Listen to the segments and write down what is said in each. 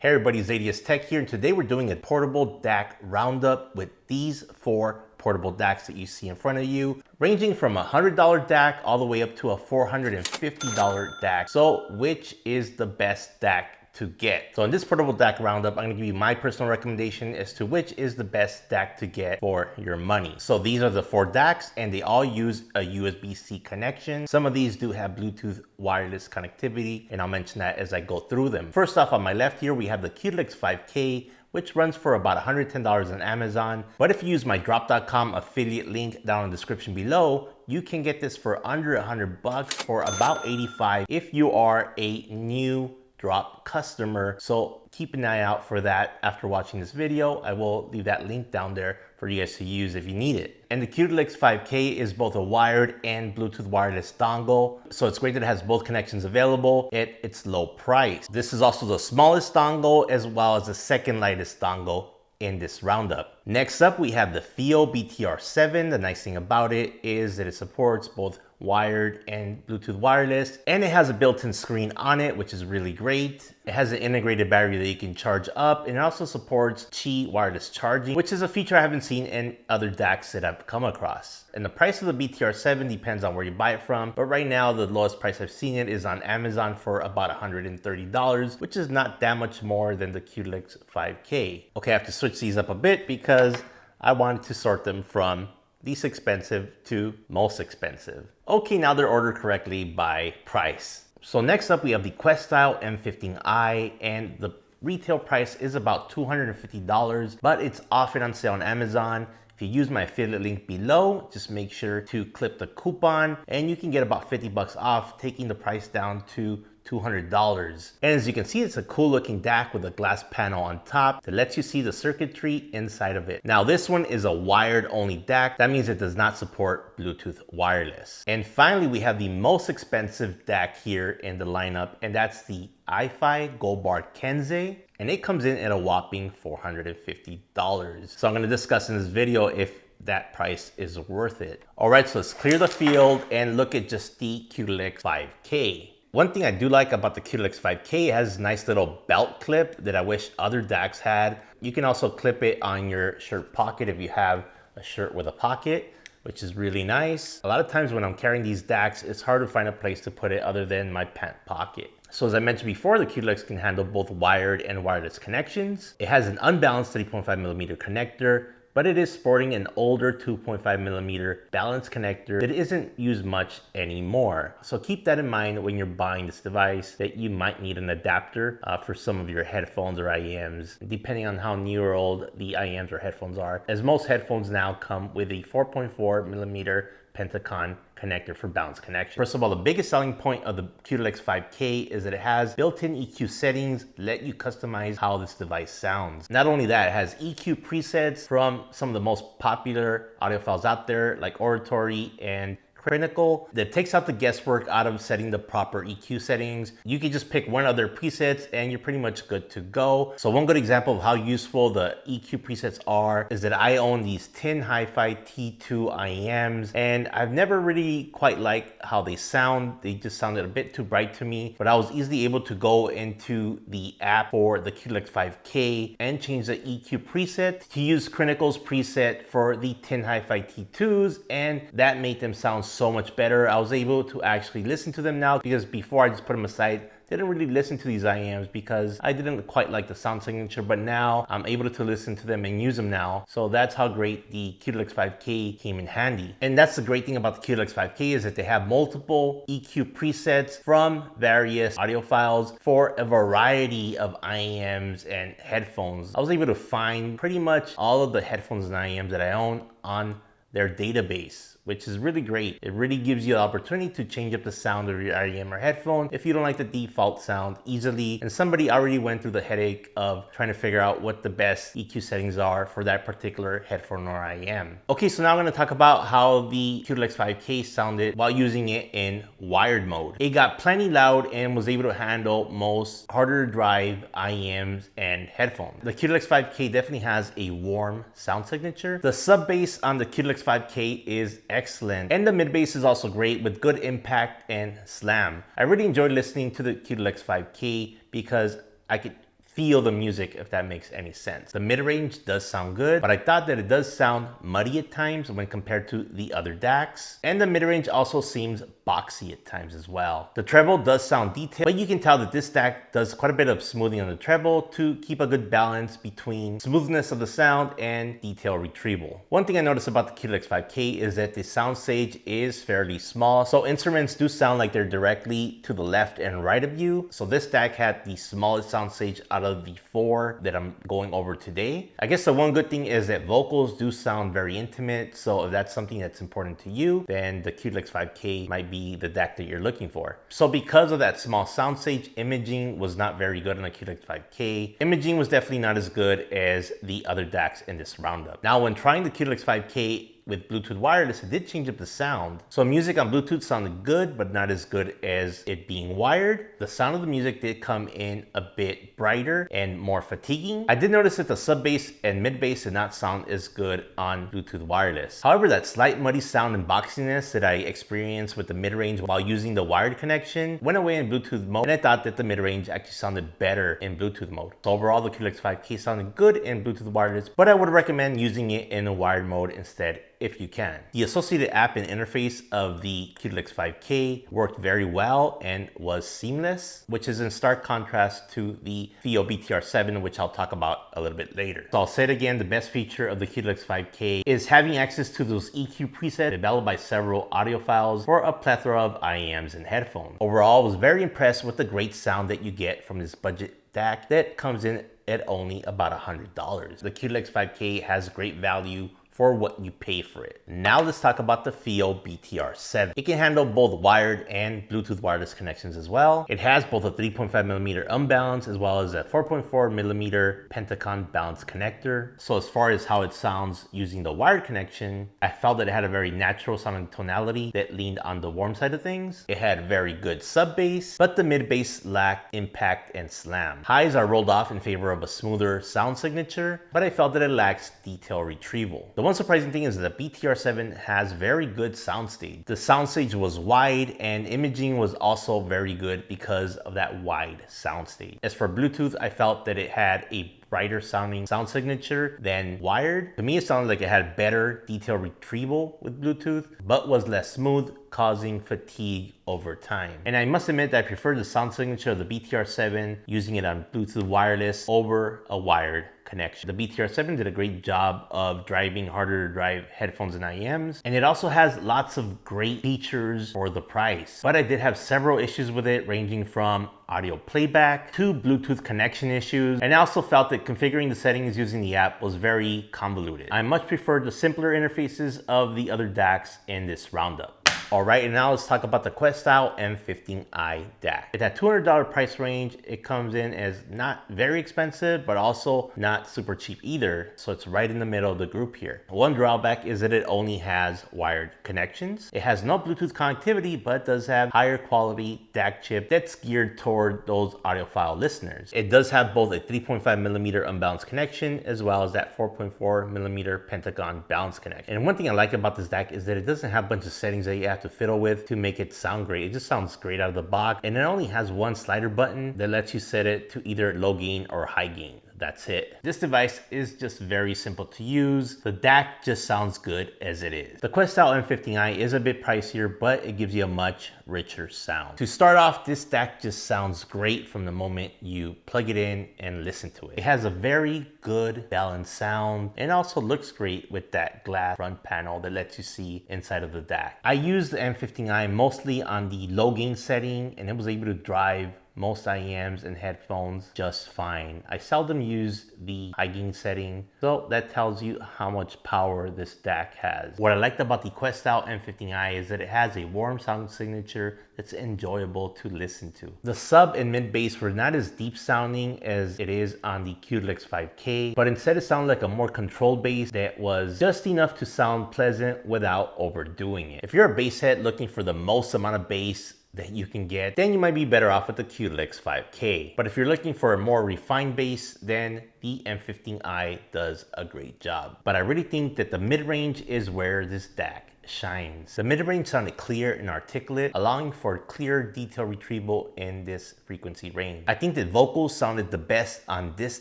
Hey everybody, Zadius Tech here, and today we're doing a portable DAC roundup with these 4 portable DACs that you see in front of you, ranging from a $100 DAC all the way up to a $450 DAC. So which is the best DAC to get? So in this portable DAC roundup, I'm gonna give you my personal recommendation as to which is the best DAC to get for your money. So these are the 4 DACs and they all use a USB-C connection. Some of these do have Bluetooth wireless connectivity, and I'll mention that as I go through them. First off, on my left here, we have the Qudelix 5K, which runs for about $110 on Amazon. But if you use my drop.com affiliate link down in the description below, you can get this for under $100 for about $85 if you are a new drop customer. So keep an eye out for that after watching this video. I will leave that link down there for you guys to use if you need it. And the Qudelix 5K is both a wired and Bluetooth wireless dongle. So it's great that it has both connections available at its low price. This is also the smallest dongle as well as the second lightest dongle in this roundup. Next up, we have the FiiO BTR7. The nice thing about it is that it supports both wired and Bluetooth wireless, and it has a built-in screen on it, which is really great. It has an integrated battery that you can charge up, and it also supports Qi wireless charging, which is a feature I haven't seen in other DACs that I've come across. And the price of the BTR7 depends on where you buy it from, but right now the lowest price I've seen it is on Amazon for about $130, which is not that much more than the Qudelix 5K. Okay, I have to switch these up a bit because I wanted to sort them from least expensive to most expensive. Okay, now they're ordered correctly by price. So next up, we have the Questyle M15i, and the retail price is about $250, but it's often on sale on Amazon. If you use my affiliate link below, just make sure to clip the coupon and you can get about $50 off, taking the price down to $200. And as you can see, it's a cool looking DAC with a glass panel on top that lets you see the circuitry inside of it. Now this one is a wired only DAC. That means it does not support Bluetooth wireless. And finally, we have the most expensive DAC here in the lineup, and that's the GO Bar Kensei. And it comes in at a whopping $450. So I'm gonna discuss in this video if that price is worth it. All right, so let's clear the field and look at just the Qudelix 5K. One thing I do like about the Qudelix 5K, it has a nice little belt clip that I wish other DACs had. You can also clip it on your shirt pocket if you have a shirt with a pocket, which is really nice. A lot of times when I'm carrying these DACs, it's hard to find a place to put it other than my pant pocket. So as I mentioned before, the Qudelix can handle both wired and wireless connections. It has an unbalanced 3.5mm connector, but it is sporting an older 2.5mm balanced connector that isn't used much anymore. So keep that in mind when you're buying this device, that you might need an adapter for some of your headphones or IEMs, depending on how new or old the IEMs or headphones are, as most headphones now come with a 4.4mm Pentacon connector for balanced connection. First of all, the biggest selling point of the Qudelix 5K is that it has built-in EQ settings that let you customize how this device sounds. Not only that, it has EQ presets from some of the most popular audiophiles out there, like Oratory and Critical, that takes out the guesswork out of setting the proper EQ settings. You can just pick one of their presets and you're pretty much good to go. So one good example of how useful the EQ presets are is that I own these Tin Hi-Fi T2 IEMs, and I've never really quite liked how they sound. They just sounded a bit too bright to me, but I was easily able to go into the app for the Qudelix 5K and change the EQ preset to use Critical's preset for the Tin Hi-Fi T2s, and that made them sound so much better. I was able to actually listen to them now, because before I just put them aside, didn't really listen to these IEMs because I didn't quite like the sound signature, but now I'm able to listen to them and use them now. So that's how great the Qudelix 5K came in handy. And that's the great thing about the Qudelix 5K, is that they have multiple EQ presets from various audiophiles for a variety of IEMs and headphones. I was able to find pretty much all of the headphones and IEMs that I own on their database, which is really great. It really gives you the opportunity to change up the sound of your IEM or headphone if you don't like the default sound easily. And somebody already went through the headache of trying to figure out what the best EQ settings are for that particular headphone or IEM. Okay, so now I'm gonna talk about how the Qudelix 5K sounded while using it in wired mode. It got plenty loud and was able to handle most harder to drive IEMs and headphones. The Qudelix 5K definitely has a warm sound signature. The sub bass on the Qudelix 5K is excellent, and the mid bass is also great with good impact and slam. I really enjoyed listening to the Qudelix 5K because I could feel the music, if that makes any sense. The mid-range does sound good, but I thought that it does sound muddy at times when compared to the other DACs. And the mid-range also seems boxy at times as well. The treble does sound detailed, but you can tell that this DAC does quite a bit of smoothing on the treble to keep a good balance between smoothness of the sound and detail retrieval. One thing I noticed about the Qudelix 5K is that the soundstage is fairly small, so instruments do sound like they're directly to the left and right of you. So this DAC had the smallest soundstage out of the 4 that I'm going over today. I guess the one good thing is that vocals do sound very intimate, so if that's something that's important to you, then the Qudelix 5K might be the DAC that you're looking for. So because of that small soundstage, imaging was not very good on the Qudelix 5K. Imaging was definitely not as good as the other DACs in this roundup. Now, when trying the Qudelix 5K with Bluetooth wireless, it did change up the sound. So music on Bluetooth sounded good, but not as good as it being wired. The sound of the music did come in a bit brighter and more fatiguing. I did notice that the sub bass and mid bass did not sound as good on Bluetooth wireless. However, that slight muddy sound and boxiness that I experienced with the mid-range while using the wired connection went away in Bluetooth mode, and I thought that the mid-range actually sounded better in Bluetooth mode. So overall, the Qudelix 5K sounded good in Bluetooth wireless, but I would recommend using it in a wired mode instead if you can. The associated app and interface of the Qudelix 5K worked very well and was seamless, which is in stark contrast to the FiiO BTR7, which I'll talk about a little bit later. So I'll say it again, the best feature of the Qudelix 5K is having access to those EQ presets developed by several audiophiles for a plethora of IEMs and headphones. Overall, I was very impressed with the great sound that you get from this budget DAC that comes in at only about $100. The Qudelix 5K has great value for what you pay for it. Now let's talk about the FiiO BTR7. It can handle both wired and Bluetooth wireless connections as well. It has both a 3.5mm unbalanced as well as a 4.4mm Pentacon balanced connector. So as far as how it sounds using the wired connection, I felt that it had a very natural sounding tonality that leaned on the warm side of things. It had very good sub bass, but the mid bass lacked impact and slam. Highs are rolled off in favor of a smoother sound signature, but I felt that it lacks detail retrieval. The one surprising thing is that the BTR7 has very good soundstage. The soundstage was wide and imaging was also very good because of that wide soundstage. As for Bluetooth, I felt that it had a brighter sounding sound signature than wired. To me, it sounded like it had better detail retrieval with Bluetooth, but was less smooth, causing fatigue over time. And I must admit that I prefer the sound signature of the BTR7 using it on Bluetooth wireless over a wired connection. The BTR7 did a great job of driving harder to drive headphones and IEMs, and it also has lots of great features for the price. But I did have several issues with it, ranging from audio playback to Bluetooth connection issues, and I also felt that configuring the settings using the app was very convoluted. I much preferred the simpler interfaces of the other DACs in this roundup. All right, and now let's talk about the Questyle M15i DAC. At that $200 price range, it comes in as not very expensive, but also not super cheap either. So it's right in the middle of the group here. One drawback is that it only has wired connections. It has no Bluetooth connectivity, but does have higher quality DAC chip that's geared toward those audiophile listeners. It does have both a 3.5mm unbalanced connection, as well as that 4.4mm Pentagon balanced connection. And one thing I like about this DAC is that it doesn't have a bunch of settings that you have to fiddle with to make it sound great. It just sounds great out of the box, and it only has one slider button that lets you set it to either low gain or high gain. That's it. This device is just very simple to use. The DAC just sounds good as it is. The Questyle M15i is a bit pricier, but it gives you a much richer sound. To start off, this DAC just sounds great from the moment you plug it in and listen to it. It has a very good balanced sound and also looks great with that glass front panel that lets you see inside of the DAC. I used the M15i mostly on the low gain setting, and it was able to drive most IEMs and headphones just fine. I seldom use the high gain setting, so that tells you how much power this DAC has. What I liked about the Questyle M15i is that it has a warm sound signature that's enjoyable to listen to. The sub and mid bass were not as deep sounding as it is on the Qudelix 5K, but instead it sounded like a more controlled bass that was just enough to sound pleasant without overdoing it. If you're a bass head looking for the most amount of bass that you can get, then you might be better off with the Qudelix 5K. But if you're looking for a more refined bass, then the M15i does a great job. But I really think that the mid-range is where this DAC shines. The mid-range sounded clear and articulate, allowing for clear detail retrieval in this frequency range. I think the vocals sounded the best on this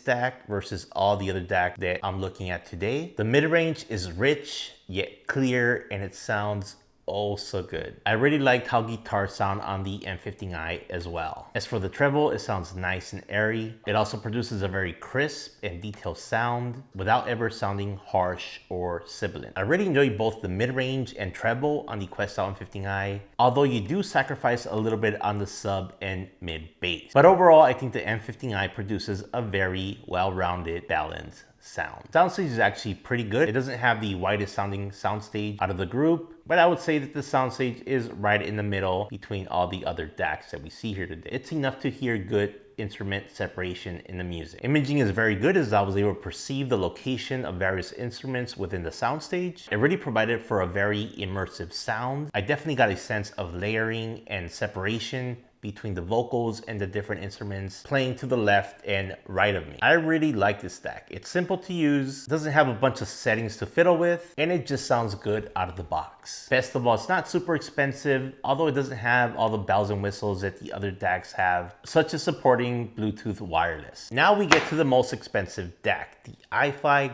DAC versus all the other DAC that I'm looking at today. The mid-range is rich yet clear, and it sounds oh so good. I really liked how guitars sound on the M15i as well. As for the treble, it sounds nice and airy. It also produces a very crisp and detailed sound without ever sounding harsh or sibilant. I really enjoy both the mid-range and treble on the Questyle M15i, although you do sacrifice a little bit on the sub and mid bass. But overall, I think the M15i produces a very well-rounded, balanced sound. Soundstage is actually pretty good. It doesn't have the widest sounding soundstage out of the group, but I would say that the soundstage is right in the middle between all the other DACs that we see here today. It's enough to hear good instrument separation in the music. Imaging is very good, as I was able to perceive the location of various instruments within the soundstage. It really provided for a very immersive sound. I definitely got a sense of layering and separation between the vocals and the different instruments playing to the left and right of me. I really like this DAC. It's simple to use, doesn't have a bunch of settings to fiddle with, and it just sounds good out of the box. Best of all, it's not super expensive, although it doesn't have all the bells and whistles that the other DACs have, such as supporting Bluetooth wireless. Now we get to the most expensive DAC, the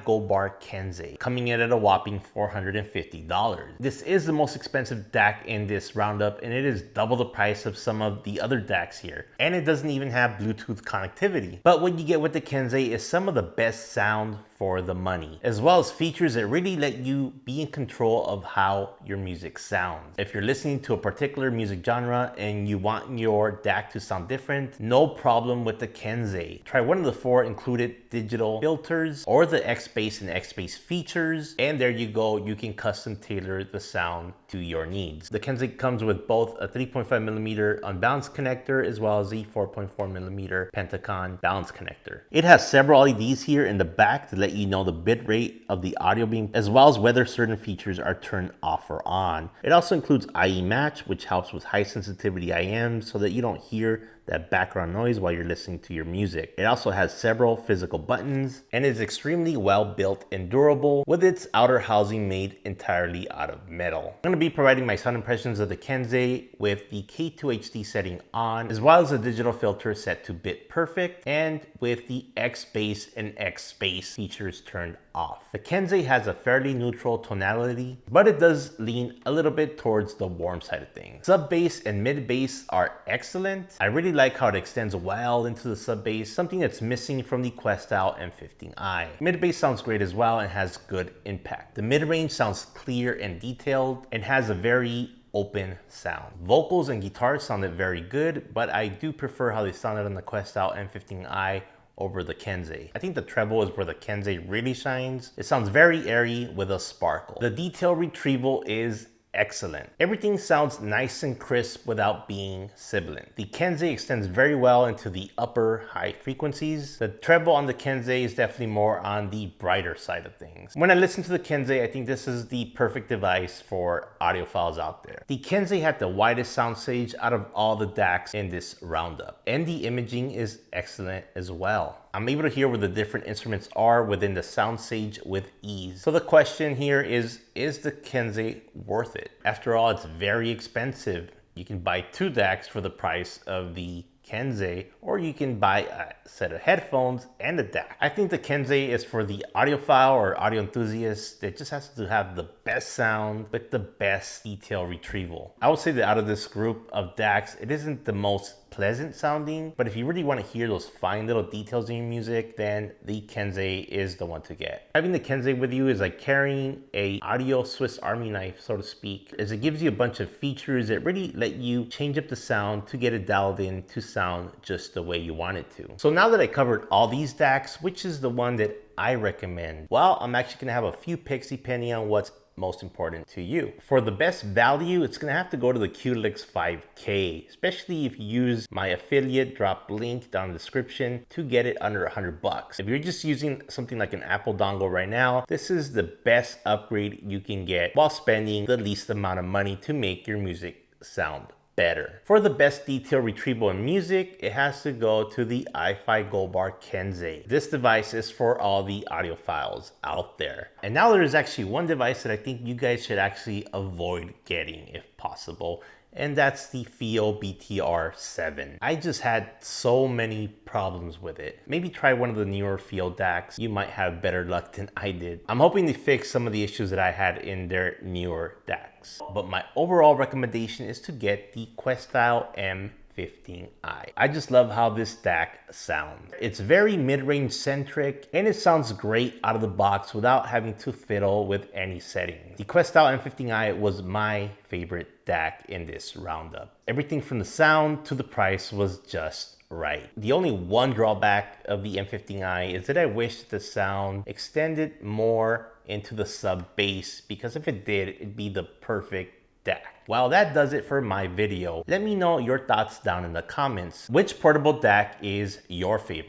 GO Bar Kensei, coming in at a whopping $450. This is the most expensive DAC in this roundup, and it is double the price of some of the other DACs here. And it doesn't even have Bluetooth connectivity. But what you get with the Kensei is some of the best sound for the money, as well as features that really let you be in control of how your music sounds. If you're listening to a particular music genre and you want your DAC to sound different, no problem with the Kensei. Try one of the 4 included digital filters or the X-Bass and X-Bass features, and there you go, you can custom tailor the sound to your needs. The Kensei comes with both a 3.5mm unbalanced connector as well as a 4.4mm Pentacon balanced connector. It has several LEDs here in the back to let you know the bit rate of the audio beam, as well as whether certain features are turned off or on. It also includes IE match, which helps with high sensitivity IM so that you don't hear that background noise while you're listening to your music. It also has several physical buttons and is extremely well built and durable, with its outer housing made entirely out of metal. I'm going to be providing my sound impressions of the Kensei with the K2HD setting on, as well as a digital filter set to bit perfect, and with the X-Bass and X-Bass features turned off. The Kensei has a fairly neutral tonality, but it does lean a little bit towards the warm side of things. Sub bass and mid bass are excellent. I really like how it extends well into the sub bass, something that's missing from the Questyle M15i. Mid bass sounds great as well and has good impact. The mid range sounds clear and detailed and has a very open sound. Vocals and guitars sounded very good, but I do prefer how they sounded on the Questyle M15i over the Kensei. I think the treble is where the Kensei really shines. It sounds very airy with a sparkle. The detail retrieval is excellent. Everything sounds nice and crisp without being sibilant. The Kensei extends very well into the upper high frequencies. The treble on the Kensei is definitely more on the brighter side of things. When I listen to the Kensei, I think this is the perfect device for audiophiles out there. The Kensei had the widest soundstage out of all the DACs in this roundup, and the imaging is excellent as well. I'm able to hear where the different instruments are within the soundstage with ease. So the question here is the Kensei worth it? After all, it's very expensive. You can buy 2 DACs for the price of the Kensei, or you can buy a set of headphones and a DAC. I think the Kensei is for the audiophile or audio enthusiast that just has to have the best sound with the best detail retrieval. I would say that out of this group of DACs, it isn't the most pleasant sounding, but if you really want to hear those fine little details in your music, then the Kensei is the one to get. Having the Kensei with you is like carrying a audio Swiss Army knife, so to speak, as it gives you a bunch of features that really let you change up the sound to get it dialed in to sound just the way you want it to. So now that I covered all these DACs, which is the one that I recommend? Well, I'm actually gonna have a few picks depending on what's most important to you. For the best value, it's gonna have to go to the Qudelix 5K, especially if you use my affiliate drop link down in the description to get it under $100. If you're just using something like an Apple dongle right now, this is the best upgrade you can get while spending the least amount of money to make your music sound better. For the best detail retrieval in music, it has to go to the GO Bar Kensei. This device is for all the audiophiles out there. And now there's actually one device that I think you guys should actually avoid getting if possible, and that's the FiiO BTR7. I just had so many problems with it. Maybe try one of the newer FiiO DACs. You might have better luck than I did. I'm hoping to fix some of the issues that I had in their newer DACs. But my overall recommendation is to get the Questyle M15i. I just love how this DAC sounds. It's very mid-range centric and it sounds great out of the box without having to fiddle with any settings. The Questyle M15i was my favorite DAC in this roundup. Everything from the sound to the price was just right. The only one drawback of the M15i is that I wish the sound extended more into the sub bass, because if it did, it'd be the perfect DAC. Well, that does it for my video. Let me know your thoughts down in the comments. Which portable DAC is your favorite?